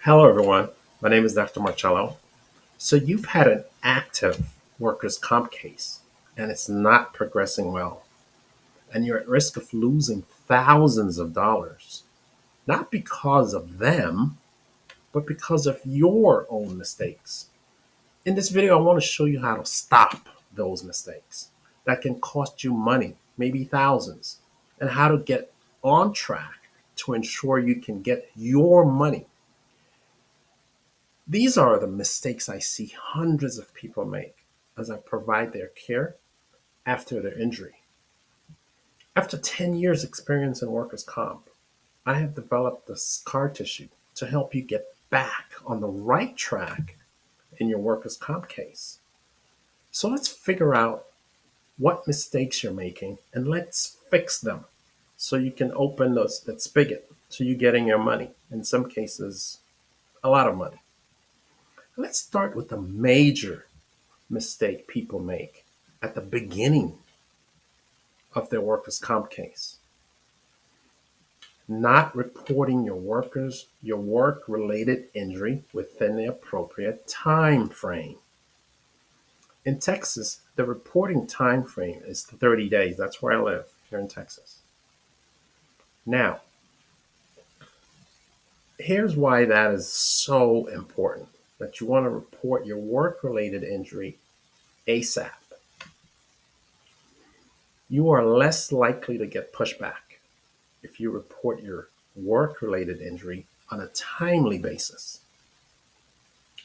Hello, everyone. My name is Dr. Marcello. So, you've had an active workers' comp case and it's not progressing well, and you're at risk of losing thousands of dollars, not because of them, but because of your own mistakes. In this video, I want to show you how to stop those mistakes that can cost you money, maybe thousands, and how to get on track to ensure you can get your money. These are the mistakes I see hundreds of people make as I provide their care after their injury. After 10 years experience in workers' comp, I have developed the scar tissue to help you get back on the right track in your workers' comp case. So let's figure out what mistakes you're making and let's fix them so you can open that spigot so you're getting your money. In some cases, a lot of money. Let's start with the major mistake people make at the beginning of their workers' comp case. Not reporting your work related injury within the appropriate time frame. In Texas, the reporting time frame is 30 days. That's where I live, here in Texas. Now, here's why that is so important that you want to report your work related injury ASAP. You are less likely to get pushback if you report your work related injury on a timely basis,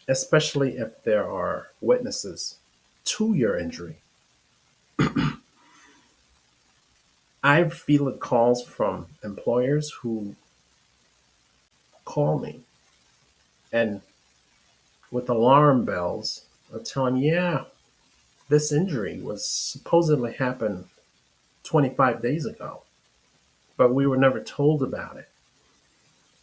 especially if there are witnesses to your injury. I've fielded calls from employers who call me and with alarm bells are telling me, yeah, this injury was supposedly happened 25 days ago, but we were never told about it.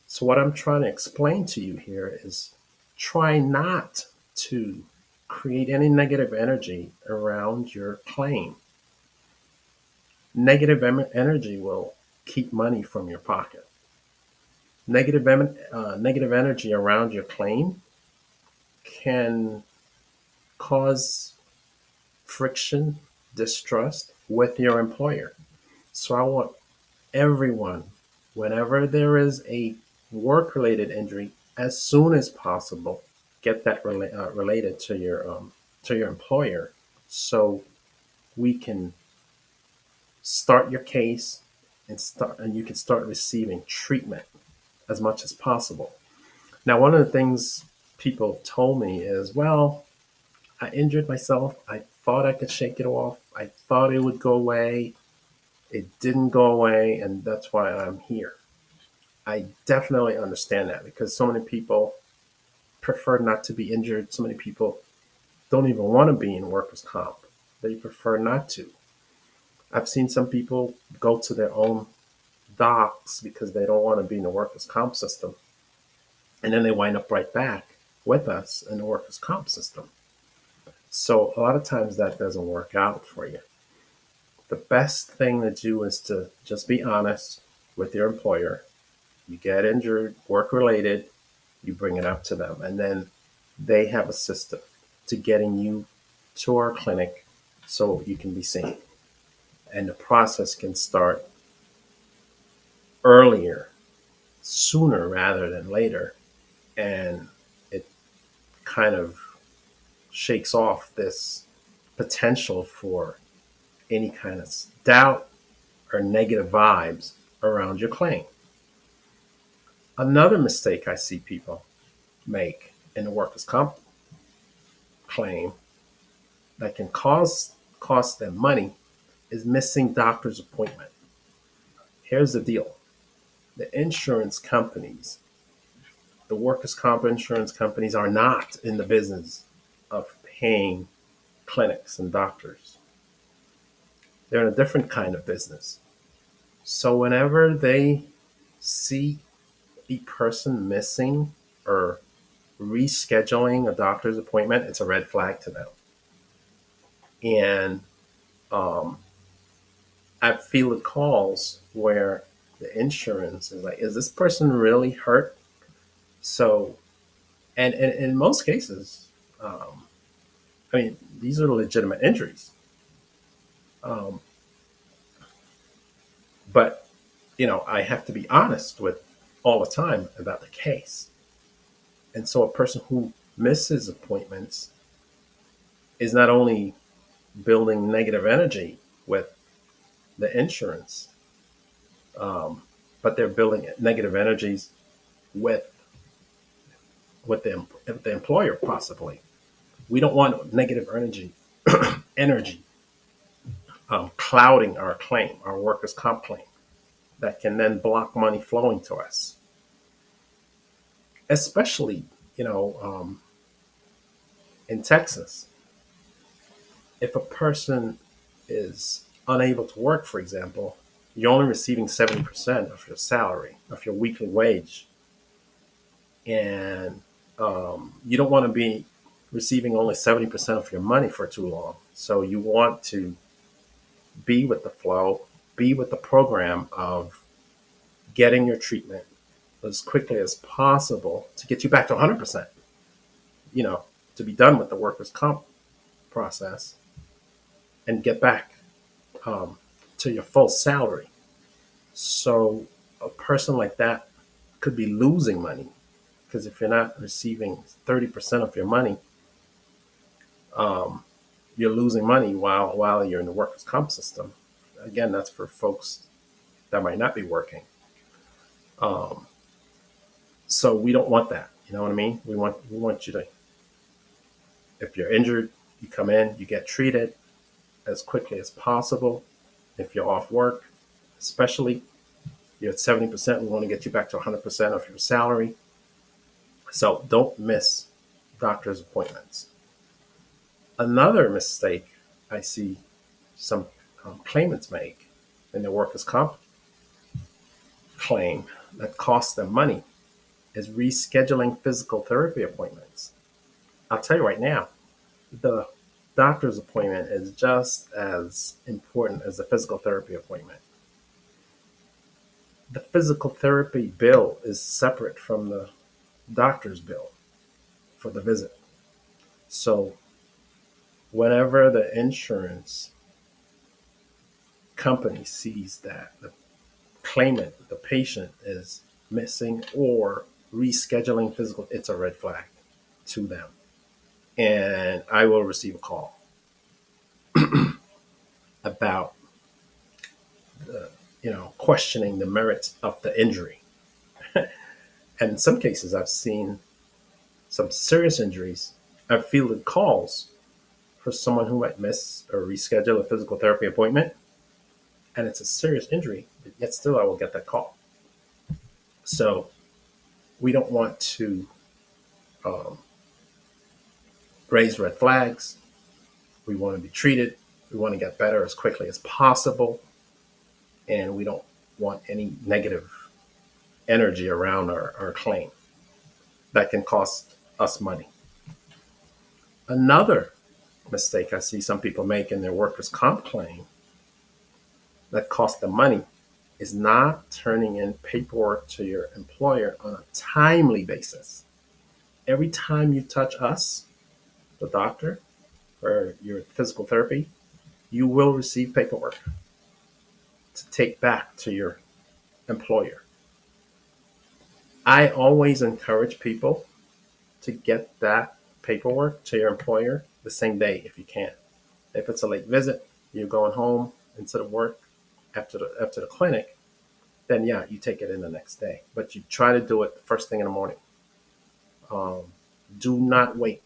So, what I'm trying to explain to you here is try not to create any negative energy around your claim. Negative energy will keep money from your pocket. Negative energy around your claim can cause friction, distrust with your employer. So, I want everyone, whenever there is a work related injury, as soon as possible, get that related to your employer so we can start your case and you can start receiving treatment as much as possible. Now, one of the things people have told me is, well, I injured myself. I thought I could shake it off. I thought it would go away. It didn't go away, and that's why I'm here. I definitely understand that because so many people prefer not to be injured. So many people don't even want to be in workers' comp. They prefer not to. I've seen some people go to their own docs because they don't want to be in the workers' comp system. And then they wind up right back with us in the workers' comp system. So a lot of times that doesn't work out for you. The best thing to do is to just be honest with your employer. You get injured, work related, you bring it up to them. And then they have a system to getting you to our clinic so you can be seen. And the process can start earlier, sooner rather than later. And it kind of shakes off this potential for any kind of doubt or negative vibes around your claim. Another mistake I see people make in the workers' comp claim that can cost them money is missing doctor's appointment. Here's the deal. The insurance companies, the workers' comp insurance companies are not in the business of paying clinics and doctors. They're in a different kind of business. So whenever they see a person missing or rescheduling a doctor's appointment, it's a red flag to them. And um, I've fielded calls where the insurance is like, is this person really hurt? So And in most cases, um, I mean, these are legitimate injuries. Um, but, I have to be honest with all the time about the case. And so a person who misses appointments is not only building negative energy with the insurance, um, but they're building negative energies with the employer possibly. We don't want negative energy clouding our claim, our workers' comp claim, that can then block money flowing to us. Especially, in Texas, if a person is unable to work, for example, you're only receiving 70% of your salary, of your weekly wage, and you don't want to be receiving only 70% of your money for too long. So you want to be with the flow, be with the program of getting your treatment as quickly as possible to get you back to 100%, you know, to be done with the workers' comp process and get back um, to your full salary. So a person like that could be losing money because if you're not receiving 30% of your money, um, you're losing money while you're in the workers' comp system. Again, that's for folks that might not be working. Um, so we don't want that. You know what I mean? We want you to, if you're injured, you come in, you get treated as quickly as possible. If you're off work, especially you're at 70%, we want to get you back to 100% of your salary. So don't miss doctor's appointments. Another mistake I see some claimants make in their workers' comp claim that costs them money is rescheduling physical therapy appointments. I'll tell you right now, the doctor's appointment is just as important as the physical therapy appointment. The physical therapy bill is separate from the doctor's bill for the visit. So, whenever the insurance company sees that the claimant, the patient, is missing or rescheduling physical, it's a red flag to them. And I will receive a call about questioning the merits of the injury. And in some cases, I've seen some serious injuries. I've fielded calls for someone who might miss or reschedule a physical therapy appointment, and it's a serious injury, but yet still I will get that call. So we don't want to um, raise red flags. We want to be treated. We want to get better as quickly as possible, and we don't want any negative energy around our claim that can cost us money. Another mistake I see some people make in their workers' comp claim that costs them money is not turning in paperwork to your employer on a timely basis. Every time you touch us, the doctor, or your physical therapy, you will receive paperwork to take back to your employer. I always encourage people to get that paperwork to your employer the same day if you can. If it's a late visit, you're going home instead of work after the clinic, then yeah, you take it in the next day. But you try to do it the first thing in the morning. Um, do not wait.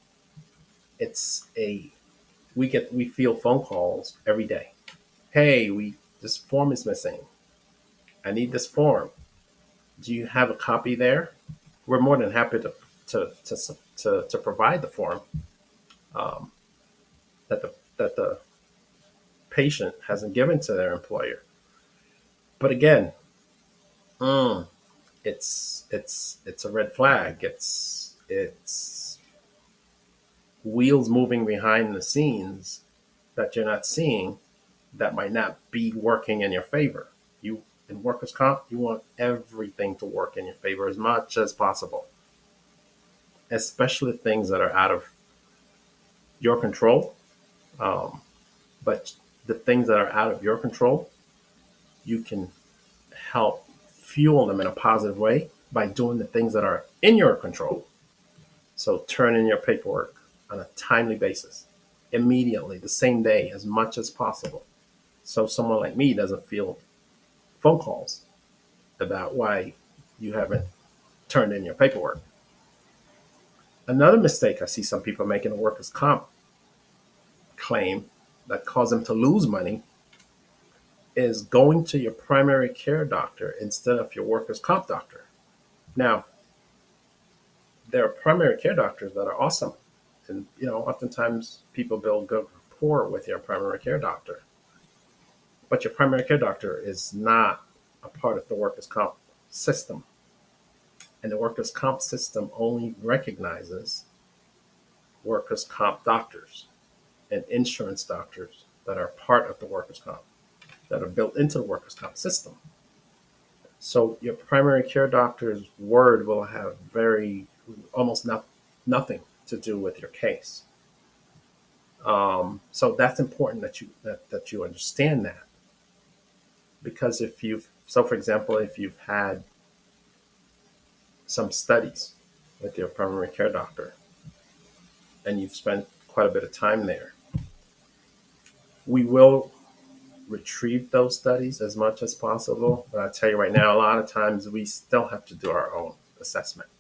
It's a we feel phone calls every day. Hey, we this form is missing. I need this form. Do you have a copy there? We're more than happy to provide the form um, that the patient hasn't given to their employer. But again, mm, it's a red flag. It's wheels moving behind the scenes that you're not seeing that might not be working in your favor. You in workers' comp, you want everything to work in your favor as much as possible. especially things that are out of your control. Um, but the things that are out of your control, you can help fuel them in a positive way by doing the things that are in your control. So turn in your paperwork on a timely basis, immediately, the same day, as much as possible. So someone like me doesn't feel phone calls about why you haven't turned in your paperwork. Another mistake I see some people making a workers' comp claim that cause them to lose money is going to your primary care doctor instead of your workers' comp doctor. Now, there are primary care doctors that are awesome. And, oftentimes people build good rapport with your primary care doctor. But your primary care doctor is not a part of the workers' comp system. And the workers' comp system only recognizes workers' comp doctors and insurance doctors that are part of the workers' comp, that are built into the workers' comp system. So your primary care doctor's word will have very almost nothing to do with your case. So that's important that you understand that, because if you've so for example, if you've had some studies with your primary care doctor and you've spent quite a bit of time there, we will retrieve those studies as much as possible. But I tell you right now, a lot of times we still have to do our own assessment.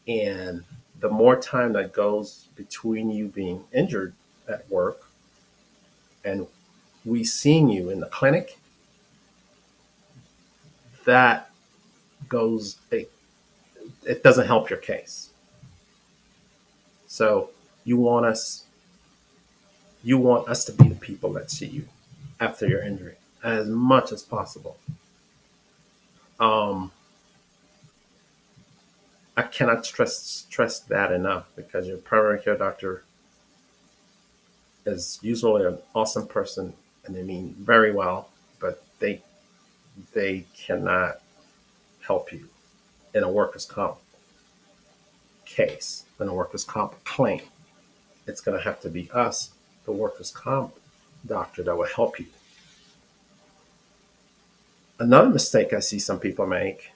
And the more time that goes between you being injured at work and we seeing you in the clinic, that goes, it doesn't help your case. So you want us you want us to be the people that see you after your injury as much as possible. Um, I cannot stress that enough, because your primary care doctor is usually an awesome person and they mean very well, but they cannot help you in a workers' comp case, in a workers' comp claim. It's going to have to be us, the workers' comp doctor, that will help you. Another mistake I see some people make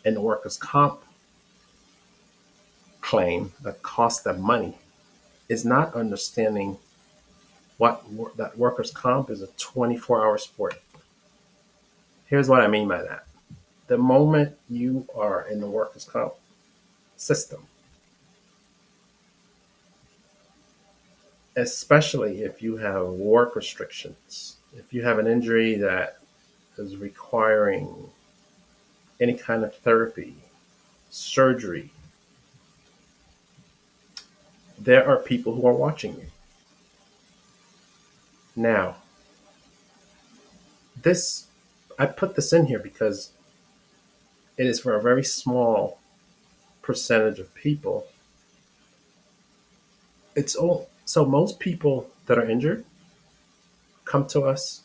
in the workers' comp claim that costs them money is not understanding that workers' comp is a 24-hour sport. Here's what I mean by that. The moment you are in the workers' comp system, especially if you have work restrictions, if you have an injury that is requiring any kind of therapy, surgery, there are people who are watching you. Now, this I put this in here because it is for a very small percentage of people. It's all so most people that are injured come to us.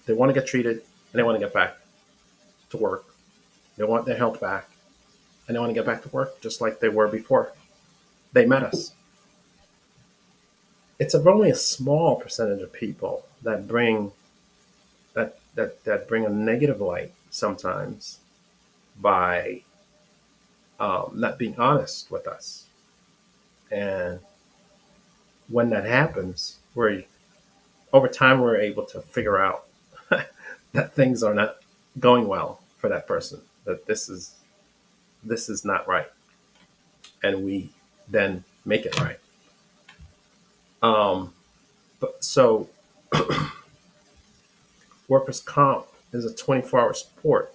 They want to get treated and they want to get back to work. They want their health back and they want to get back to work just like they were before they met us. It's only a small percentage of people that bring a negative light sometimes by not being honest with us. And when that happens, over time we're able to figure out that things are not going well for that person. That this is not right, and we then make it right. Um, but so workers' comp is a 24-hour sport.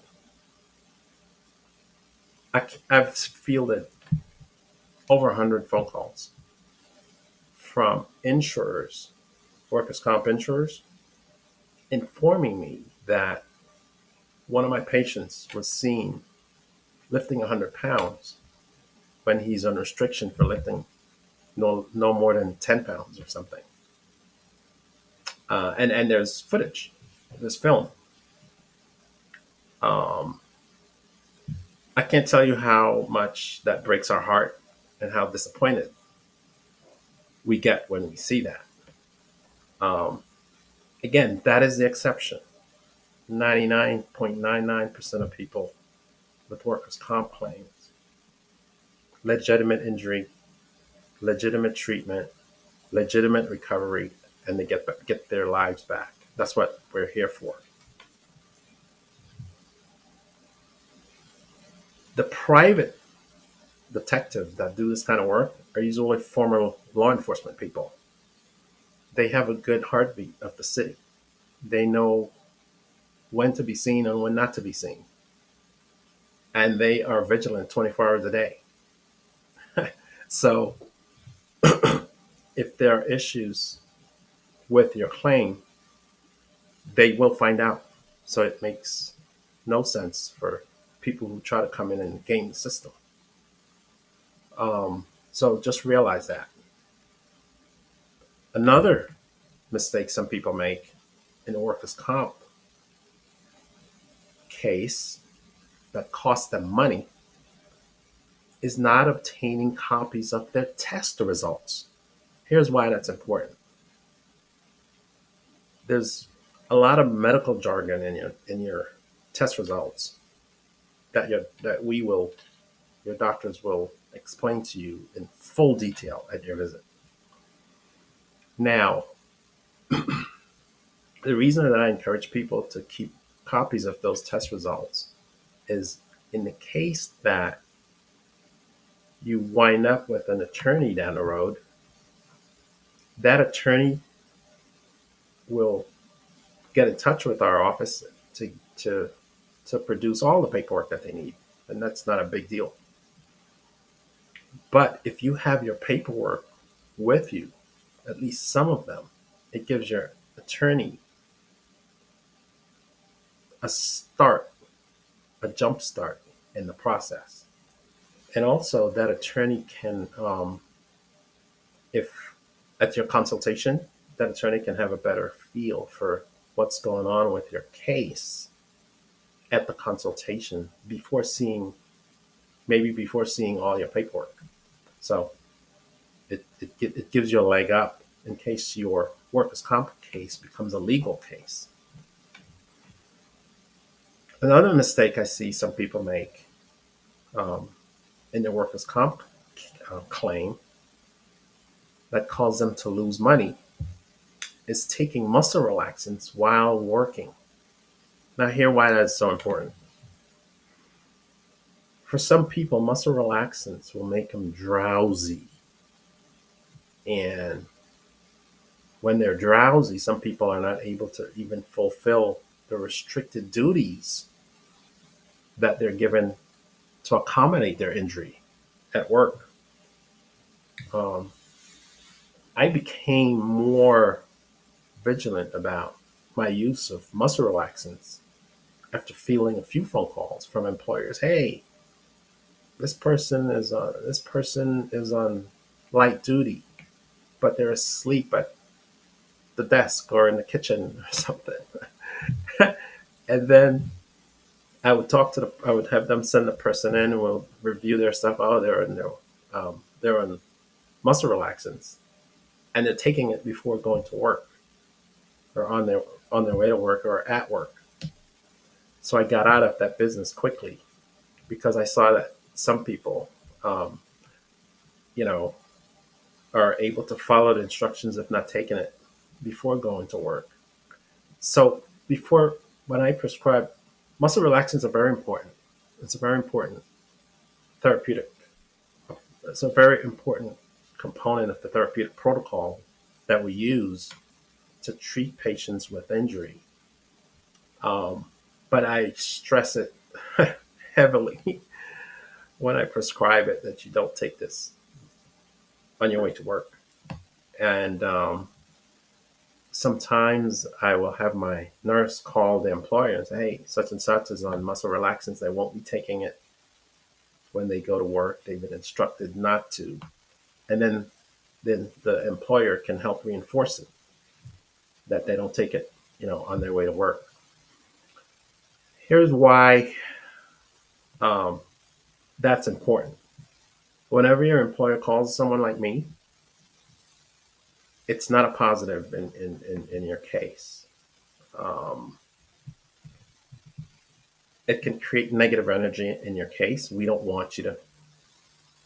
I've fielded over 100 phone calls from insurers, workers' comp insurers, informing me that one of my patients was seen lifting 100 pounds when he's on restriction for lifting no more than 10 pounds or something. And there's footage, there's film. Um, I can't tell you how much that breaks our heart and how disappointed we get when we see that. Um, Again, that is the exception. 99.99% of people with workers' comp claims, legitimate injury, legitimate treatment, legitimate recovery, and they get their lives back. That's what we're here for. The private detectives that do this kind of work are usually former law enforcement people. They have a good heartbeat of the city. They know when to be seen and when not to be seen. And they are vigilant 24 hours a day. So if there are issues with your claim, they will find out. So it makes no sense for people who try to come in and game the system. So just realize that. Another mistake some people make in the workers' comp case that costs them money is not obtaining copies of their test results. Here's why that's important. There's a lot of medical jargon in your test results that we will your doctors will explain to you in full detail at your visit. Now, the reason that I encourage people to keep copies of those test results is in the case that you wind up with an attorney down the road, that attorney will get in touch with our office to to produce all the paperwork that they need, and that's not a big deal. But if you have your paperwork with you, at least some of them, it gives your attorney a start, a jump start in the process. And also, that attorney can, if at your consultation, that attorney can have a better feel for what's going on with your case at the consultation before seeing, maybe before seeing all your paperwork. So it gives you a leg up in case your workers' comp case becomes a legal case. Another mistake I see some people make um, in their workers' comp claim that cause them to lose money is taking muscle relaxants while working. Now, hear why that's so important. For some people, muscle relaxants will make them drowsy. And when they're drowsy, some people are not able to even fulfill the restricted duties that they're given to accommodate their injury at work. Um, I became more vigilant about my use of muscle relaxants after fielding a few phone calls from employers. Hey, this person is on light duty, but they're asleep at the desk or in the kitchen or something. And then I would have them send the person in and we'll review their stuff. Oh, they're on muscle relaxants and they're taking it before going to work or on their way to work or at work. So I got out of that business quickly because I saw that some people, um, you know, are able to follow the instructions if not taking it before going to work. So before when I prescribe muscle relaxants are very important. It's a very important therapeutic. It's a very important component of the therapeutic protocol that we use to treat patients with injury. Um, but I stress it heavily when I prescribe it that you don't take this on your way to work. And sometimes I will have my nurse call the employer and say, hey, such and such is on muscle relaxants. They won't be taking it when they go to work. They've been instructed not to. And then the employer can help reinforce it that they don't take it, on their way to work. Here's why That's important. Whenever your employer calls someone like me, it's not a positive in your case. Um, it can create negative energy in your case. We don't want you to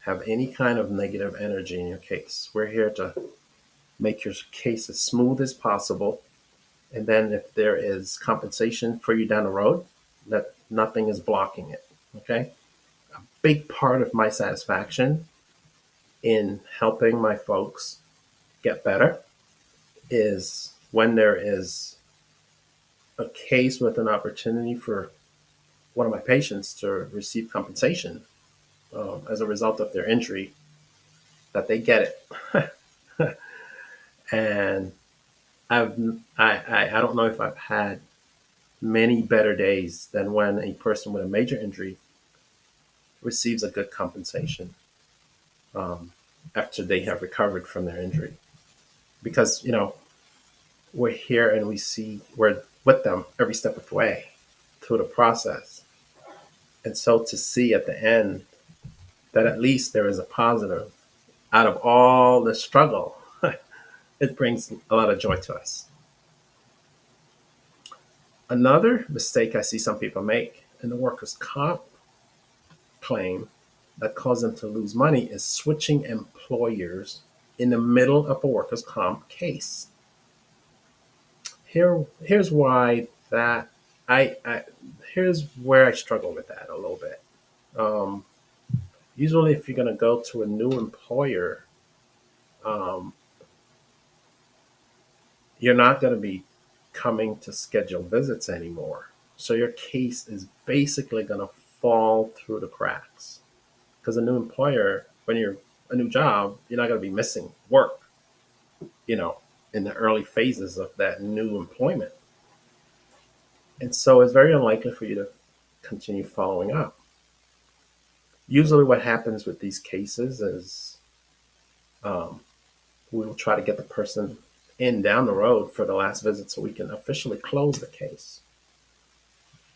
have any kind of negative energy in your case. We're here to make your case as smooth as possible. And then if there is compensation for you down the road, that nothing is blocking it. Okay. Big part of my satisfaction in helping my folks get better is when there is a case with an opportunity for one of my patients to receive compensation as a result of their injury, that they get it. And I've I don't know if I've had many better days than when a person with a major injury receives a good compensation um, after they have recovered from their injury. Because we're here and we're with them every step of the way through the process, and so to see at the end that at least there is a positive out of all the struggle, it brings a lot of joy to us. Another mistake I see some people make in the workers' comp claim that causes them to lose money is switching employers in the middle of a workers' comp case. Here's why that I here's where I struggle with that a little bit. Um, Usually, if you're going to go to a new employer, um, you're not going to be coming to schedule visits anymore. So your case is basically going to fall through the cracks because a new employer, when you're a new job, you're not going to be missing work, you know, in the early phases of that new employment. And so it's very unlikely for you to continue following up. Usually, what happens with these cases is um, we will try to get the person in down the road for the last visit so we can officially close the case.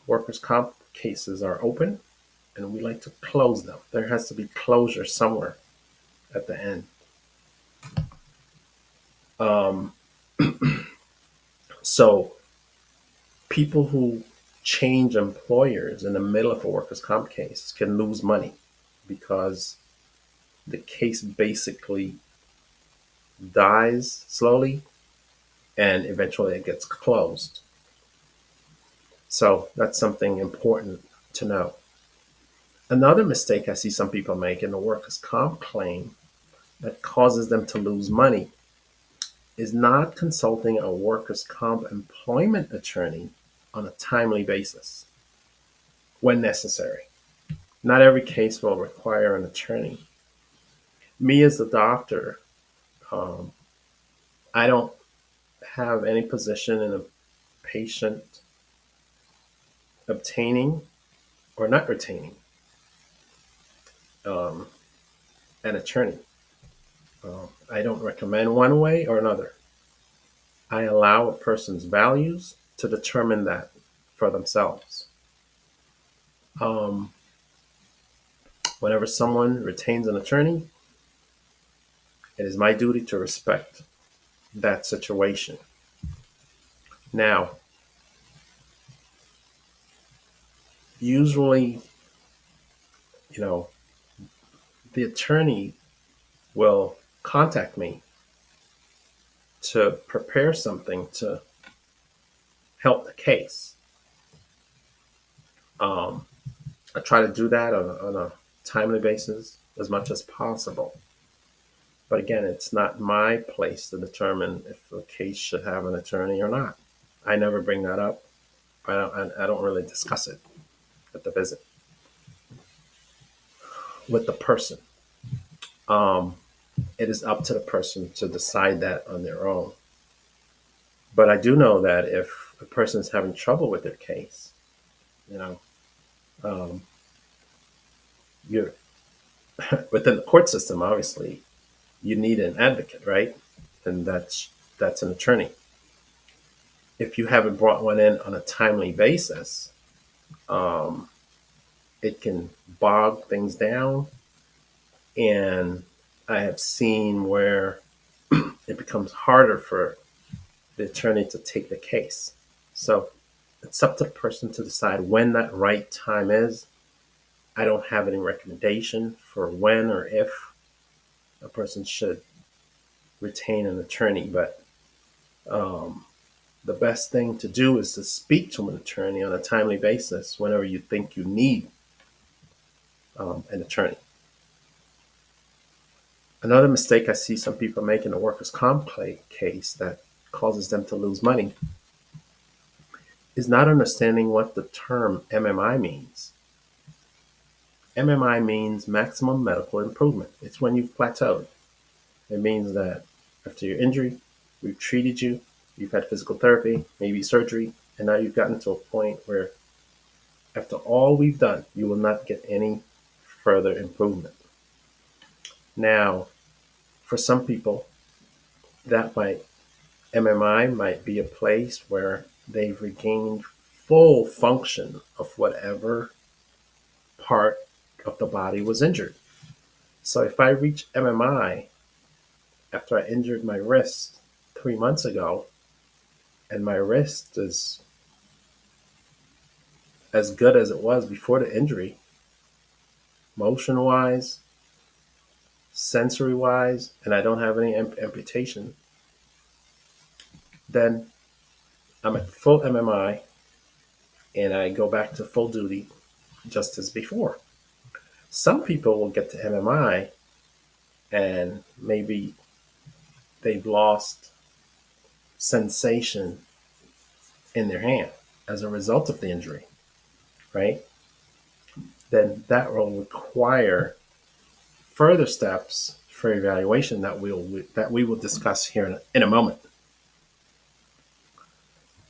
Workers' comp cases are open and we like to close them. There has to be closure somewhere at the end. Um, so people who change employers in the middle of a workers' comp case can lose money because the case basically dies slowly and eventually it gets closed. So that's something important to know. Another mistake I see some people make in the workers' comp claim that causes them to lose money is not consulting a workers' comp employment attorney on a timely basis when necessary. Not every case will require an attorney. Me as a doctor, um, I don't have any position in a patient obtaining or not retaining um, an attorney. I don't recommend one way or another. I allow a person's values to determine that for themselves. Um, Whenever someone retains an attorney, it is my duty to respect that situation. Now, usually, you know, the attorney will contact me to prepare something to help the case. Um, I try to do that on a timely basis as much as possible. But again, it's not my place to determine if a case should have an attorney or not. I never bring that up. I don't really discuss it at the visit with the person. Um, it is up to the person to decide that on their own. But I do know that if a person is having trouble with their case, you know, um, you're within the court system. Obviously, you need an advocate, right? And that's an attorney. If you haven't brought one in on a timely basis, um, It can bog things down. And I have seen where it becomes harder for the attorney to take the case. So it's up to the person to decide when that right time is. I don't have any recommendation for when or if a person should retain an attorney, but um, the best thing to do is to speak to an attorney on a timely basis whenever you think you need an attorney. Another mistake I see some people make in a workers' comp case that causes them to lose money is not understanding what the term MMI means. MMI means maximum medical improvement. It's when you've plateaued. It means that after your injury, we've treated you, you've had physical therapy, maybe surgery, and now you've gotten to a point where after all we've done, you will not get any further improvement. Now, for some people, that might MMI might be a place where they've regained full function of whatever part of the body was injured. So if I reach MMI after I injured my wrist 3 months ago, and my wrist is as good as it was before the injury, motion wise, sensory wise, and I don't have any amputation, then I'm at full MMI and I go back to full duty just as before. Some people will get to MMI and maybe they've lost sensation in their hand as a result of the injury, right? Then that will require further steps for evaluation that we will discuss here in a moment.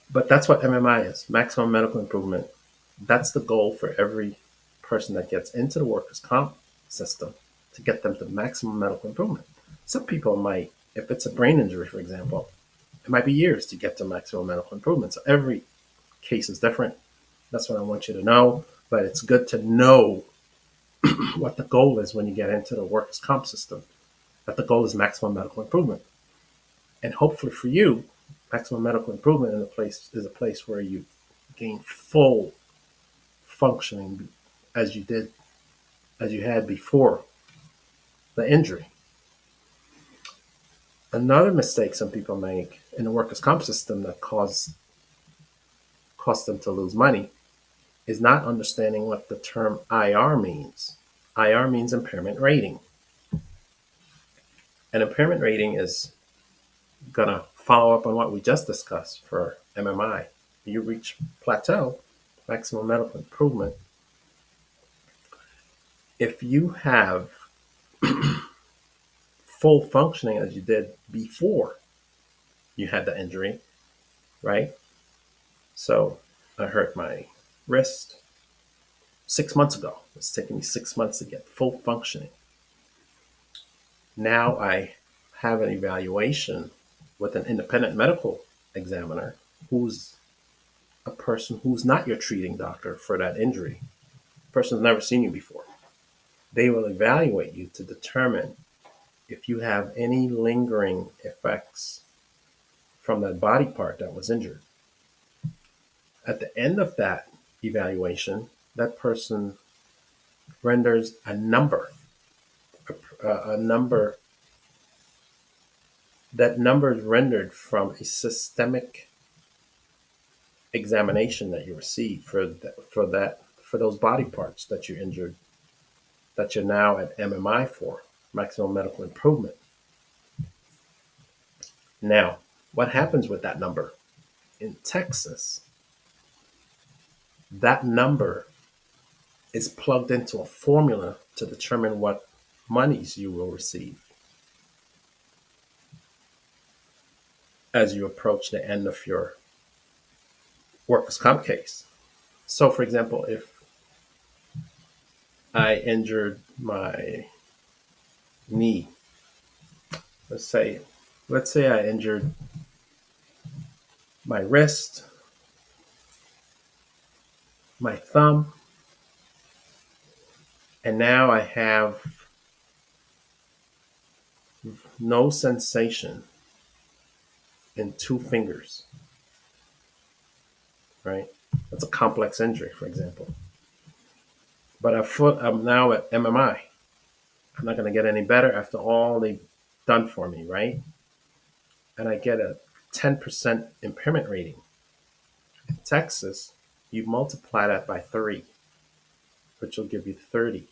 But that's what MMI is, maximum medical improvement. That's the goal for every person that gets into the workers' comp system, to get them to maximum medical improvement. Some people might, if it's a brain injury, for example, it might be years to get to maximum medical improvement. So every case is different. That's what I want you to know. But it's good to know what the goal is when you get into the workers' comp system, that the goal is maximum medical improvement. And hopefully for you, maximum medical improvement in a place is a place where you gain full functioning as you had before the injury. Another mistake some people make in the workers' comp system that costs them to lose money is not understanding what the term IR means. IR means impairment rating. An impairment rating is going to follow up on what we just discussed for MMI. You reach plateau, maximum medical improvement. If you have full functioning as you did before you had the injury, right? So I hurt my wrist 6 months ago. It's taken me 6 months to get full functioning. Now I have an evaluation with an independent medical examiner who's a person who's not your treating doctor for that injury. The person's never seen you before. They will evaluate you to determine if you have any lingering effects from that body part that was injured. At the end of that evaluation, that person renders a number. A number that number is rendered from a systemic examination that you received for those body parts that you injured, that you're now at MMI for, maximum medical improvement. Now, what happens with that number? In Texas, that number is plugged into a formula to determine what monies you will receive as you approach the end of your workers' comp case. So, for example, if I injured my knee, let's say I injured my wrist, my thumb, And now I have no sensation in two fingers, right? That's a complex injury, for example. But I'm now at MMI. I'm not going to get any better after all they've done for me, right? And I get a 10% impairment rating. In Texas, you multiply that by 3, which will give you 30.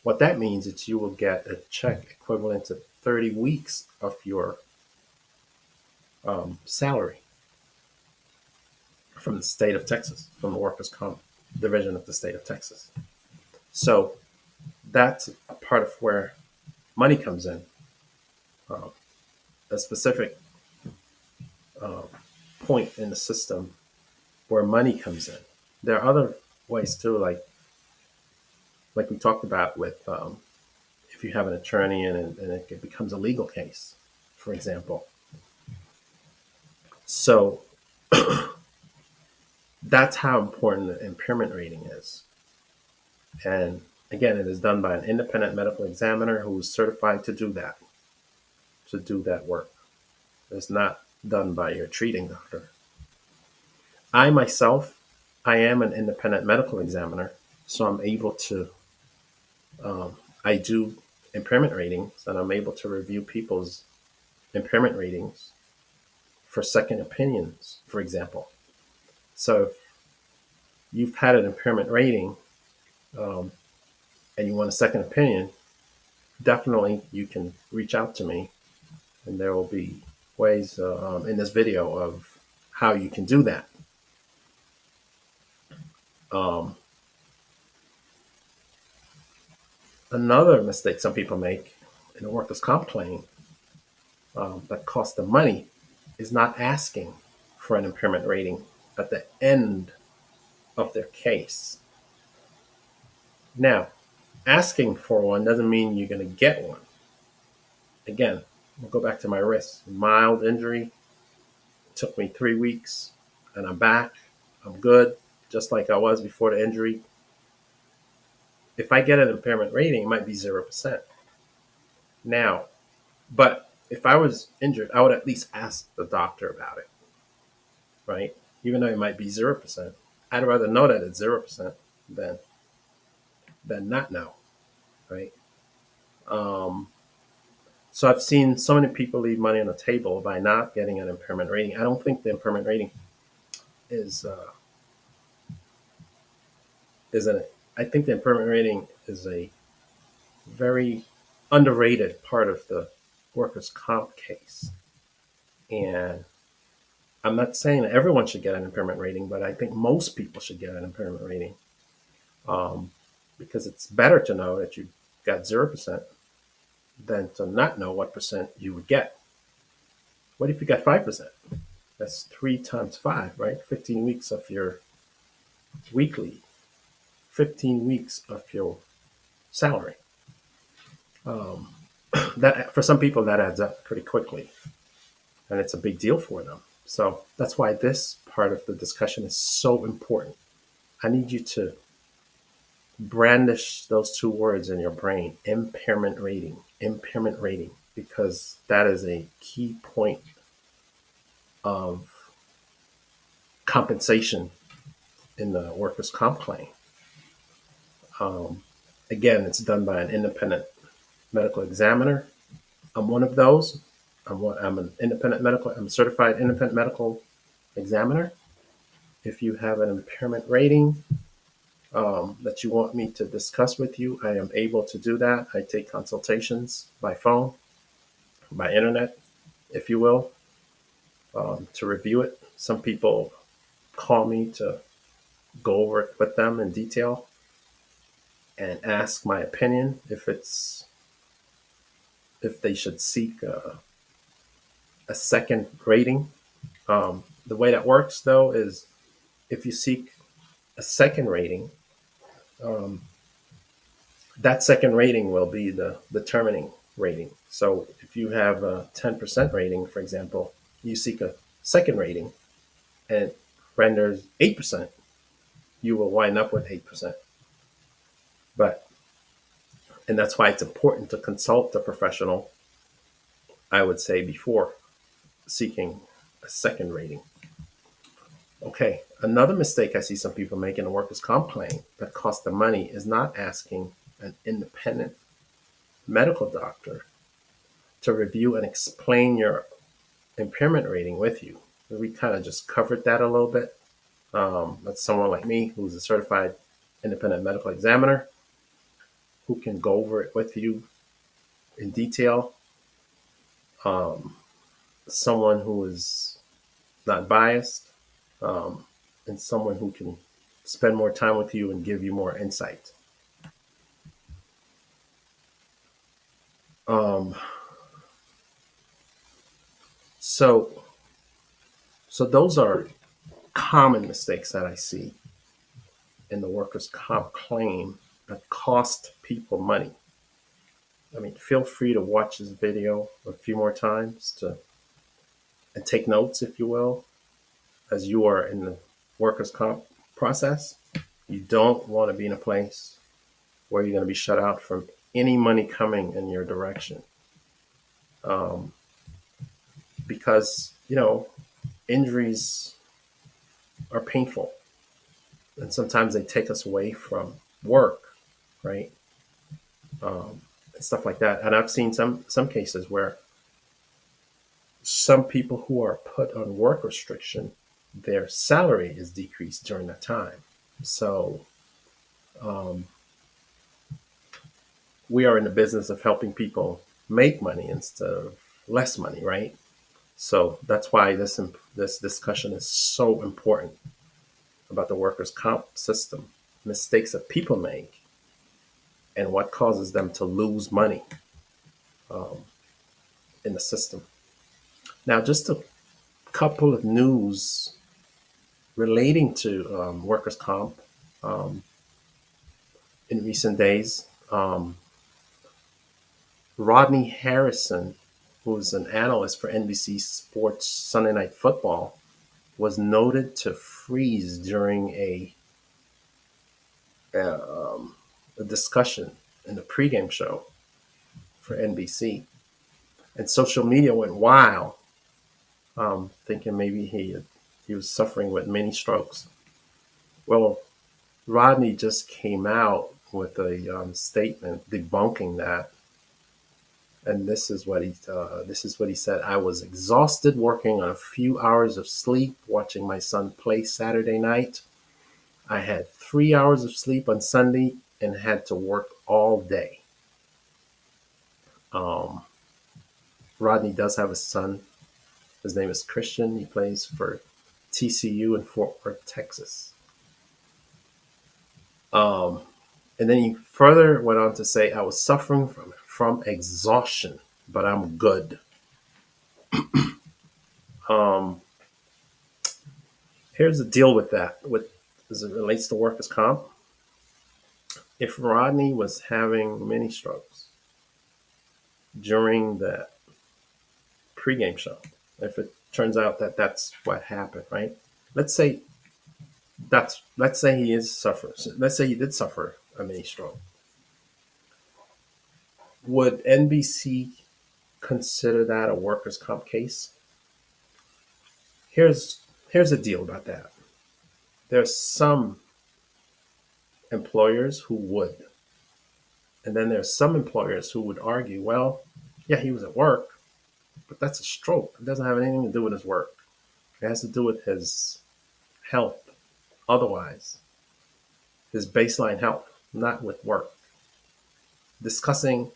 What that means is you will get a check equivalent to 30 weeks of your salary from the state of Texas, from the workers' comp division of the state of Texas. So that's a part of where money comes in, a specific um, point in the system where money comes in. There are other ways too, like we talked about with if you have an attorney and it becomes a legal case, for example. So that's how important the impairment rating is. And again, it is done by an independent medical examiner who is certified to do that work. It's not done by your treating doctor. I myself, I am an independent medical examiner, so I'm able to, I do impairment ratings and I'm able to review people's impairment ratings for second opinions, for example. So if you've had an impairment rating um, and you want a second opinion, definitely you can reach out to me, and there will be ways in this video of how you can do that. Um, Another mistake some people make in a workers' comp claim that costs them money is not asking for an impairment rating at the end of their case. Now, asking for one doesn't mean you're going to get one. Again, we'll go back to my wrist. Mild injury, it took me 3 weeks, and I'm back. I'm good, just like I was before the injury. If I get an impairment rating, it might be 0%. Now, but if I was injured, I would at least ask the doctor about it, right? Even though it might be 0%. I'd rather know that it's 0% than not know, right? Um, so I've seen so many people leave money on the table by not getting an impairment rating. I don't think the impairment rating is an. I think the impairment rating is a very underrated part of the workers' comp case. And I'm not saying that everyone should get an impairment rating, but I think most people should get an impairment rating um, because it's better to know that you got 0% than to not know what percent you would get. What if you got 5%? That's 3 times 5, right? 15 weeks of your weekly, 15 weeks of your salary. Um, that for some people that adds up pretty quickly, and it's a big deal for them. So that's why this part of the discussion is so important. I need you to brandish those two words in your brain: impairment rating, because that is a key point of compensation in the workers' comp claim. Um, Again, it's done by an independent medical examiner. I'm one of those. I'm a certified independent medical examiner. If you have an impairment rating that you want me to discuss with you, I am able to do that. I take consultations by phone, by internet, if you will, to review it. Some people call me to go over it with them in detail and ask my opinion if they should seek a second rating. The way that works, though, is if you seek a second rating, um, that second rating will be the determining rating. So if you have a 10% rating, for example, you seek a second rating and it renders 8%, you will wind up with 8%. But And that's why it's important to consult a professional, I would say, before seeking a second rating. Okay, another mistake I see some people make in a workers' comp claim that costs them money is not asking an independent medical doctor to review and explain your impairment rating with you. We kind of just covered that a little bit. That's someone like me who's a certified independent medical examiner who can go over it with you in detail. Um, Someone who is not biased, um, and someone who can spend more time with you and give you more insight. Um, so, so those are common mistakes that I see in the workers' comp claim that cost people money. I mean, feel free to watch this video a few more times to and take notes, if you will, as you are in the workers' comp process. You don't want to be in a place where you're going to be shut out from any money coming in your direction, um, because injuries are painful, and sometimes they take us away from work, right? And stuff like that. And I've seen some cases where some people who are put on work restriction, their salary is decreased during that time. So um, we are in the business of helping people make money instead of less money, right? So that's why this discussion is so important about the workers' comp system, mistakes that people make, and what causes them to lose money um, in the system. Now, just a couple of news relating to workers' comp um, in recent days. Rodney Harrison, who's an analyst for NBC Sports Sunday Night Football, was noted to freeze during uh, um, a discussion in the pregame show for NBC. And social media went wild, thinking maybe he was suffering with mini strokes. Well, Rodney just came out with a statement debunking that, and this is what he said. I was exhausted working on a few hours of sleep, watching my son play Saturday night. I had 3 hours of sleep on Sunday and had to work all day. Um, Rodney does have a son. His name is Christian. He plays for TCU in Fort Worth, Texas. Um, and then he further went on to say, I was suffering from exhaustion, but I'm good. Um, Here's the deal with that, as it relates to workers' comp. If Rodney was having mini strokes during the pregame show, if it turns out that that's what happened, right? Let's say let's say he is suffering. Let's say he did suffer a mini stroke. Would NBC consider that a workers' comp case? Here's the deal about that. There's some employers who would, and then there's some employers who would argue, well, yeah, he was at work, but that's a stroke. It doesn't have anything to do with his work. It has to do with his health. Otherwise, his baseline health, not with work. Discussing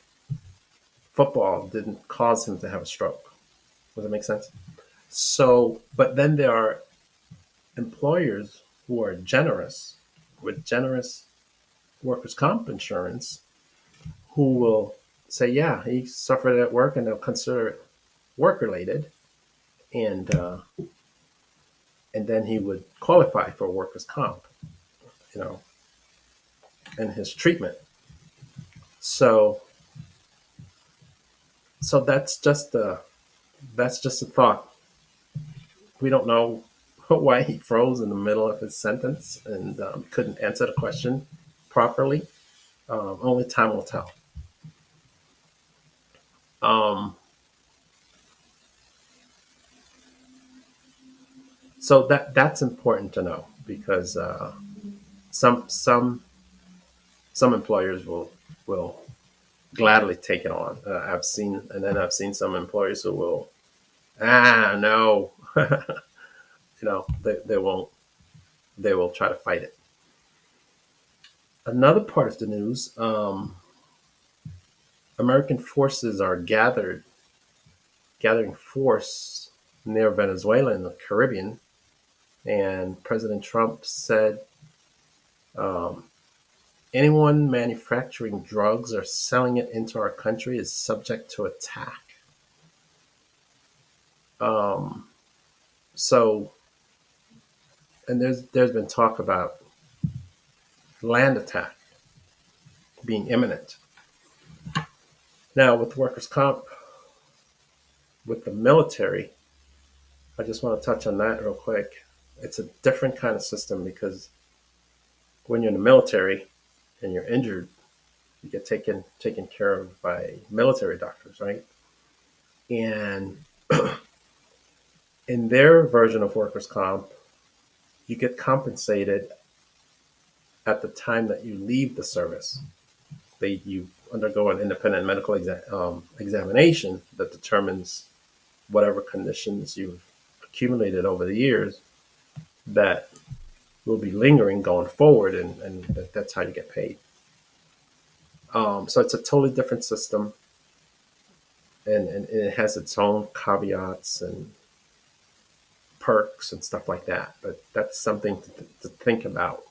football didn't cause him to have a stroke. Does that make sense? So, but then there are employers who are generous with generous workers' comp insurance who will say, yeah, he suffered at work and they'll consider it work related. And and then he would qualify for workers' comp, you know, and his treatment. So, so that's just a thought. We don't know why he froze in the middle of his sentence and couldn't answer the question properly. Only time will tell. Um, so that's important to know because some some some employers will gladly take it on. I've seen some employers who will no, they won't. They will try to fight it. Another part of the news: American forces are gathering force near Venezuela in the Caribbean, and President Trump said um, anyone manufacturing drugs or selling it into our country is subject to attack. Um, so, and there's been talk about land attack being imminent. Now, with workers' comp, with the military, I just want to touch on that real quick. It's a different kind of system because when you're in the military and you're injured, you get taken care of by military doctors, right? And in their version of workers' comp, you get compensated at the time that you leave the service. You undergo an independent medical examination that determines whatever conditions you've accumulated over the years that will be lingering going forward, and that's how you get paid. So it's a totally different system, and it has its own caveats and perks and stuff like that. But that's something to think about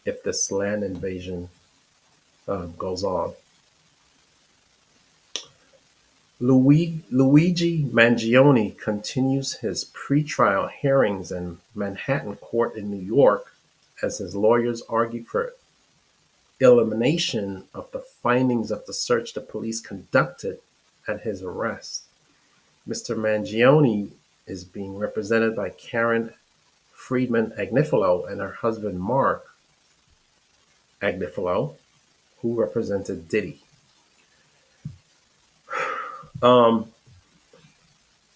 if this land invasion goes on. Luigi Mangione continues his pretrial hearings in Manhattan court in New York as his lawyers argue for elimination of the findings of the search the police conducted at his arrest. Mr. Mangione is being represented by Karen Friedman Agnifilo and her husband Mark Agnifilo, who represented Diddy. Um,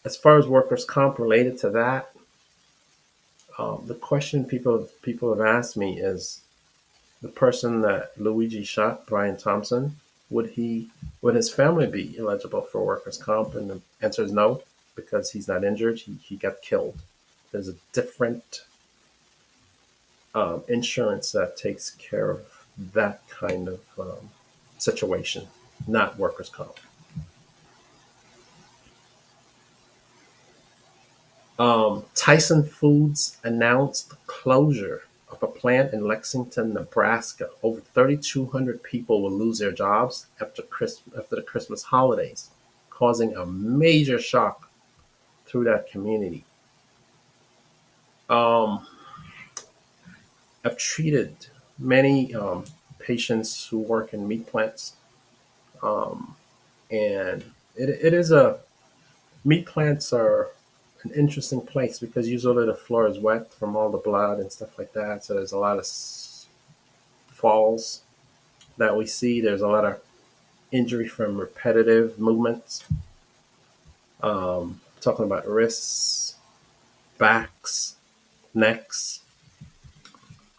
as far as workers' comp related to that, the question people have asked me is the person that Luigi shot, Brian Thompson, would he would his family be eligible for workers' comp? And the answer is no, because he's not injured. He got killed. There's a different insurance that takes care of that kind of situation, not workers' comp. Tyson Foods announced closure of a plant in Lexington, Nebraska. Over 3,200 people will lose their jobs after the Christmas holidays, causing a major shock through that community. Um, I've treated many patients who work in meat plants, um, and it is a meat plants are an interesting place because usually the floor is wet from all the blood and stuff like that. So there's a lot of falls that we see. There's a lot of injury from repetitive movements. Talking about wrists, backs, necks.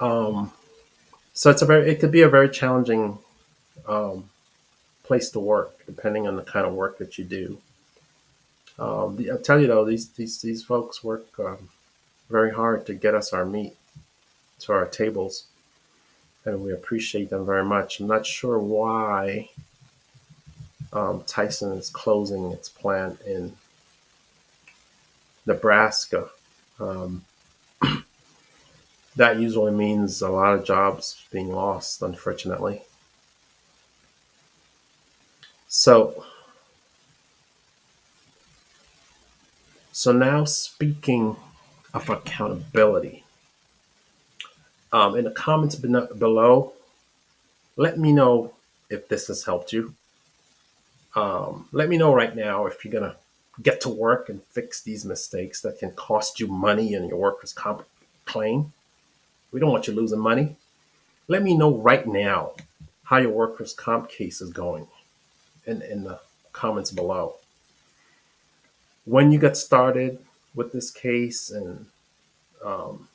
Um, so it could be a very challenging um, place to work depending on the kind of work that you do. I'll tell you though, these folks work very hard to get us our meat to our tables, and we appreciate them very much. I'm not sure why Tyson is closing its plant in Nebraska. Um, that usually means a lot of jobs being lost, unfortunately. So, so now speaking of accountability, in the comments below, let me know if this has helped you. Let me know right now if you're gonna get to work and fix these mistakes that can cost you money in your workers' comp claim. We don't want you losing money. Let me know right now how your workers' comp case is going in the comments below. When you get started with this case, and um,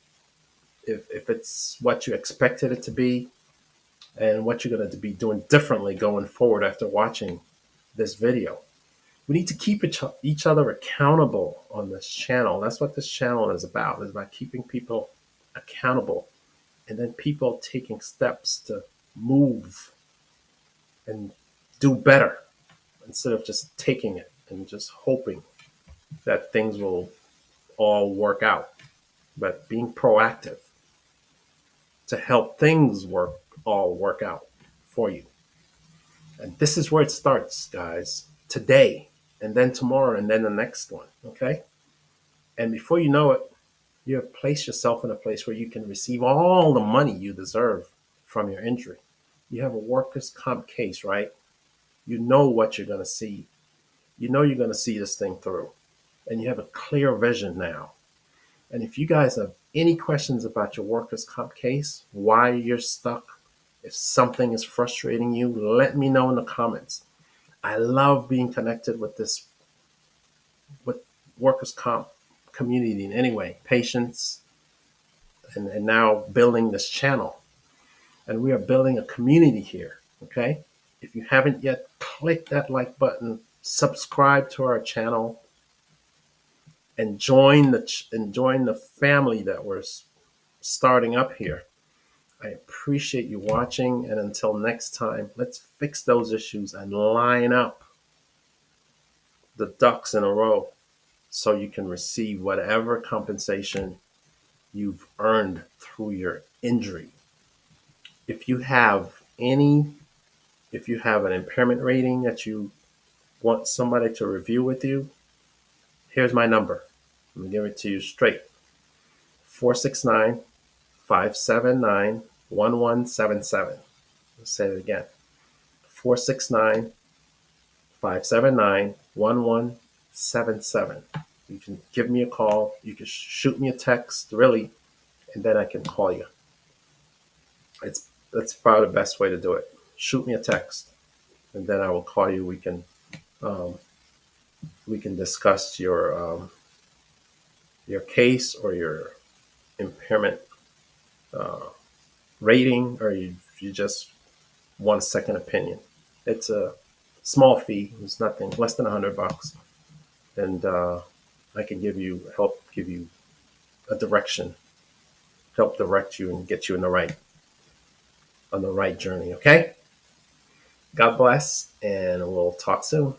if it's what you expected it to be, and what you're going to be doing differently going forward after watching this video. We need to keep each other accountable on this channel. That's what this channel is about. It's about keeping people accountable, and then people taking steps to move and do better instead of just taking it and just hoping that things will all work out. But being proactive to help things all work out for you. And this is where it starts, guys. Today, and then tomorrow, and then the next one. Okay? And before you know it, you have placed yourself in a place where you can receive all the money you deserve from your injury. You have a workers' comp case, right? You know what you're going to see. You know you're going to see this thing through. And you have a clear vision now. And if you guys have any questions about your workers' comp case, why you're stuck, if something is frustrating you, let me know in the comments. I love being connected with workers' comp community in any way, patients, and now building this channel. And we are building a community here, okay? If you haven't yet, click that like button, subscribe to our channel, and join the family that we're starting up here. I appreciate you watching, and until next time, let's fix those issues and line up the ducks in a row so you can receive whatever compensation you've earned through your injury. If you have an impairment rating that you want somebody to review with you, here's my number. I'm going to give it to you straight. 469-579-1177. I'll say it again. 469-579-1177. You can give me a call. You can shoot me a text, really, and then I can call you. That's probably the best way to do it. Shoot me a text, and then I will call you. We can discuss your case or your impairment rating, or you just want a second opinion. It's a small fee. It's nothing, less than $100, and I can help give you a direction, help direct you, and get you on the right journey. Okay. God bless, and we'll talk soon.